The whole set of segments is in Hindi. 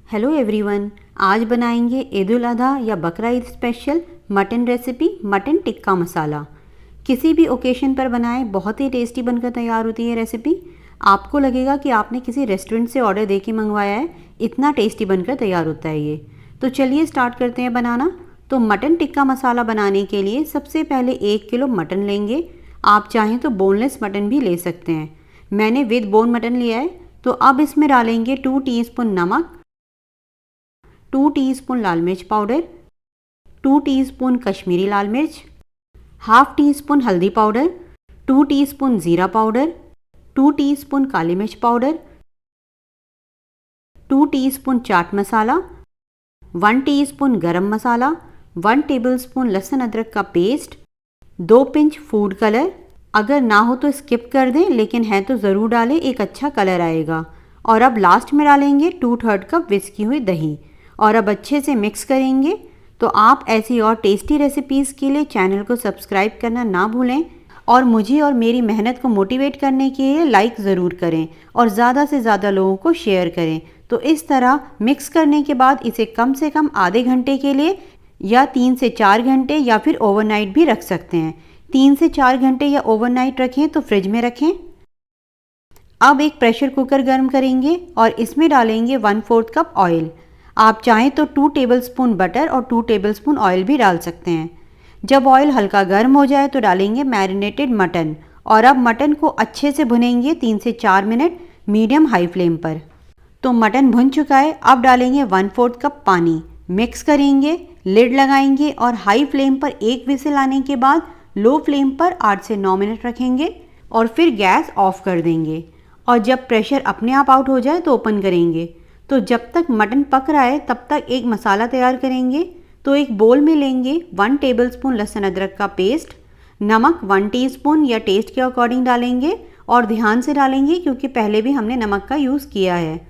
हेलो एवरीवन, आज बनाएंगे ईद उल अधा या Bakra Eid special mutton recipe mutton tikka masala. किसी भी ओकेशन पर बनाएं, बहुत ही टेस्टी बनकर तैयार होती है रेसिपी। आपको लगेगा कि आपने किसी रेस्टोरेंट से ऑर्डर दे के मंगवाया है, इतना टेस्टी बनकर तैयार होता है ये। तो चलिए स्टार्ट करते हैं बनाना। तो मटन टिक्का मसाला बनाने के लिए सबसे पहले 1 किलो मटन लेंगे। आप चाहें तो बोनलेस मटन भी ले सकते हैं। मैंने विद बोन मटन लिया है। तो अब इसमें डालेंगे 2 टीस्पून नमक, 2 टीस्पून लाल मिर्च पाउडर, 2 टीस्पून कश्मीरी लाल मिर्च, हाफ टी स्पून हल्दी पाउडर, 2 टीस्पून ज़ीरा पाउडर, 2 टीस्पून काली मिर्च powder, 2 teaspoon chaat masala, 1 teaspoon गरम मसाला, 1 टेबलस्पून लहसुन अदरक का पेस्ट, 2 पिंच फूड कलर। अगर ना हो तो स्किप कर दें, लेकिन है तो ज़रूर डालें, एक अच्छा कलर आएगा। और अब लास्ट में डालेंगे 2/3 कप विस्की हुई दही और अब अच्छे से मिक्स करेंगे। तो आप ऐसी और टेस्टी रेसिपीज़ के लिए चैनल को सब्सक्राइब करना ना भूलें और मुझे और मेरी मेहनत को मोटिवेट करने के लिए लाइक ज़रूर करें और ज़्यादा से ज़्यादा लोगों को शेयर करें। तो इस तरह मिक्स करने के बाद इसे कम से कम आधे घंटे के लिए या 3 से 4 घंटे या फिर ओवरनाइट भी रख सकते हैं। 3 से 4 घंटे या ओवरनाइट रखें तो फ्रिज में रखें। अब एक प्रेशर कुकर गर्म करेंगे और इसमें डालेंगे 1/4 कप ऑयल। आप चाहें तो 2 टेबलस्पून बटर और 2 टेबलस्पून ऑयल भी डाल सकते हैं। जब ऑयल हल्का गर्म हो जाए तो डालेंगे मैरिनेटेड मटन और अब मटन को अच्छे से भुनेंगे 3 से 4 मिनट मीडियम हाई फ्लेम पर। तो मटन भुन चुका है। अब डालेंगे 1/4 कप पानी, मिक्स करेंगे, लिड लगाएंगे और हाई फ्लेम पर एक विसिल आने के बाद लो फ्लेम पर 8 से 9 मिनट रखेंगे और फिर गैस ऑफ कर देंगे। और जब प्रेशर अपने आप आउट हो जाए तो ओपन करेंगे। तो जब तक मटन पक रहा है तब तक एक मसाला तैयार करेंगे। तो एक बोल में लेंगे 1 टेबलस्पून लहसुन अदरक का पेस्ट, नमक 1 टीस्पून या टेस्ट के अकॉर्डिंग डालेंगे और ध्यान से डालेंगे क्योंकि पहले भी हमने नमक का यूज़ किया है।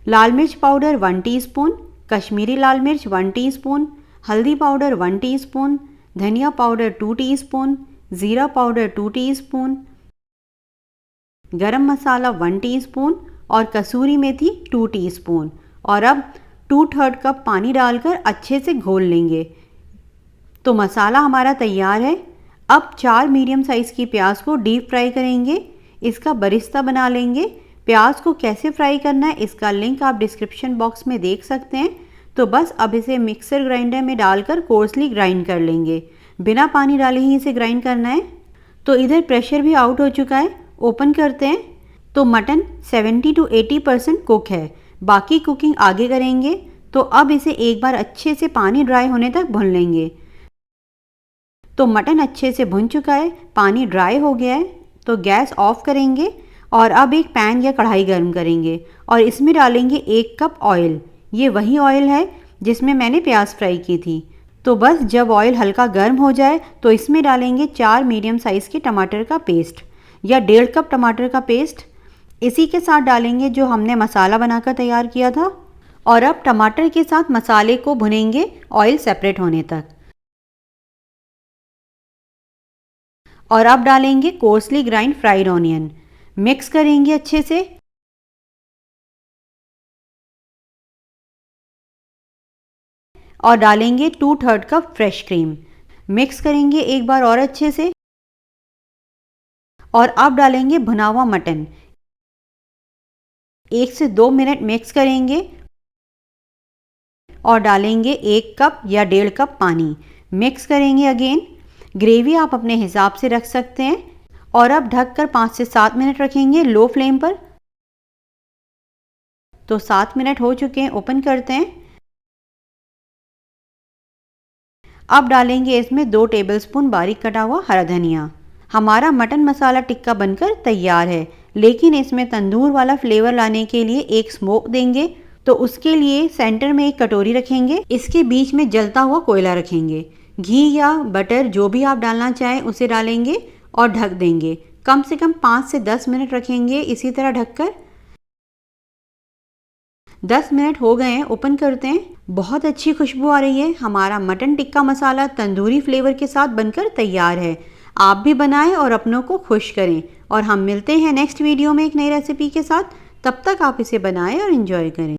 लाल मिर्च पाउडर 1 टीस्पून, कश्मीरी लाल मिर्च 1 टीस्पून, हल्दी पाउडर 1 टीस्पून, धनिया पाउडर 2 टीस्पून, ज़ीरा पाउडर 2 टीस्पून, गरम मसाला 1 टीस्पून और कसूरी मेथी 2 टीस्पून। और अब 2/3 कप पानी डालकर अच्छे से घोल लेंगे। तो मसाला हमारा तैयार है। अब 4 मीडियम साइज़ की प्याज को डीप फ्राई करेंगे। इसका बरिस्ता बना लेंगे। प्याज को कैसे फ्राई करना है इसका लिंक आप डिस्क्रिप्शन बॉक्स में देख सकते हैं। तो बस अब इसे मिक्सर ग्राइंडर में डालकर कोर्सली ग्राइंड कर लेंगे। बिना पानी डाले ही इसे ग्राइंड करना है। तो इधर प्रेशर भी आउट हो चुका है। ओपन करते हैं। तो मटन 70 to 80% कुक है, बाकी कुकिंग आगे करेंगे। तो अब इसे एक बार अच्छे से पानी ड्राई होने तक भून लेंगे। तो मटन अच्छे से भुन चुका है, पानी ड्राई हो गया है। तो गैस ऑफ करेंगे और अब एक पैन या कढ़ाई गर्म करेंगे और इसमें डालेंगे 1 कप ऑयल। ये वही ऑयल है जिसमें मैंने प्याज फ्राई की थी। तो बस जब ऑयल हल्का गर्म हो जाए तो इसमें डालेंगे 4 मीडियम साइज़ के टमाटर का पेस्ट या 1.5 कप टमाटर का पेस्ट। इसी के साथ डालेंगे जो हमने मसाला बनाकर तैयार किया था। और अब टमाटर के साथ मसाले को भुनेंगे ऑयल सेपरेट होने तक। और अब डालेंगे coarsely grind fried onion, mix करेंगे अच्छे से। और डालेंगे 2/3 कप फ्रेश क्रीम, मिक्स करेंगे एक बार और अच्छे से। और अब डालेंगे भुना हुआ मटन, 1 से 2 मिनट मिक्स करेंगे और डालेंगे 1 कप या 1.5 कप पानी, मिक्स करेंगे अगेन। ग्रेवी आप अपने हिसाब से रख सकते हैं। और अब ढककर 5 से 7 मिनट रखेंगे लो फ्लेम पर। तो 7 मिनट हो चुके हैं। ओपन करते हैं। अब डालेंगे इसमें 2 टेबलस्पून बारीक कटा हुआ हरा धनिया। हमारा मटन मसाला टिक्का बनकर तैयार है, लेकिन इसमें तंदूर वाला फ्लेवर लाने के लिए एक स्मोक देंगे। तो उसके लिए सेंटर में एक कटोरी रखेंगे, इसके बीच में जलता हुआ कोयला रखेंगे। घी या बटर जो भी आप डालना चाहें उसे डालेंगे और ढक देंगे। कम से कम 5 से 10 मिनट रखेंगे इसी तरह ढककर। 10 मिनट हो गए हैं। ओपन करते हैं। बहुत अच्छी खुशबू आ रही है। हमारा मटन टिक्का मसाला तंदूरी फ्लेवर के साथ बनकर तैयार है। आप भी बनाएं और अपनों को खुश करें। और हम मिलते हैं नेक्स्ट वीडियो में एक नई रेसिपी के साथ। तब तक आप इसे बनाएं और एंजॉय करें।